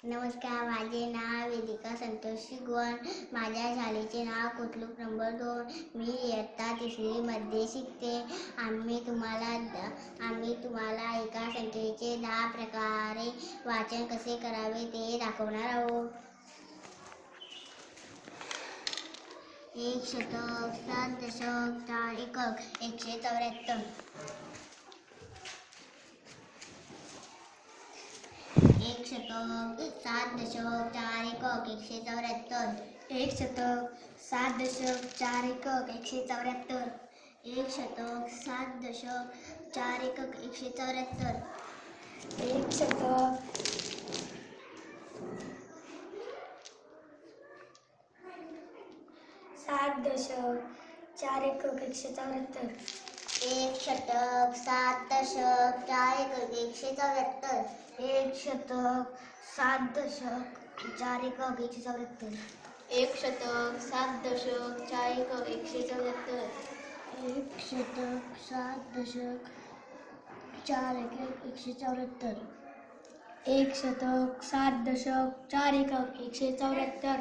नमस्कार, माझे नाव वेदिका संतोष गोवन. माझ्या शाळेचे नाव कुतलूक नंबर 2. मी इयत्ता 3री मध्ये शिकते. आम्ही तुम्हाला एका संख्येचे 10 प्रकारे वाचन कसे करावे ते दाखवणार आहोत. 1 शतक, 7 दशक, 4 एकक, 174. 1 शतक, 7 दशक, 4 एकक, 174. 1 शतक, 7 दशक, 4 एकक, 174. 1 शतक, 7 दशक, 4 एकक, 174. 1 शतक, 7 दशक, 4 एकक, 174. 1 शतक, 7 दशक, 4 एकक, 174. 1 शतक, 7 दशक, 4 एकक, 174. 1 शतक, 7 दशक, 4 एकक, 174. 1 शतक, 7 दशक, 4 एकक, 174. 1 शतक, 7 दशक, 4 एकक, 174.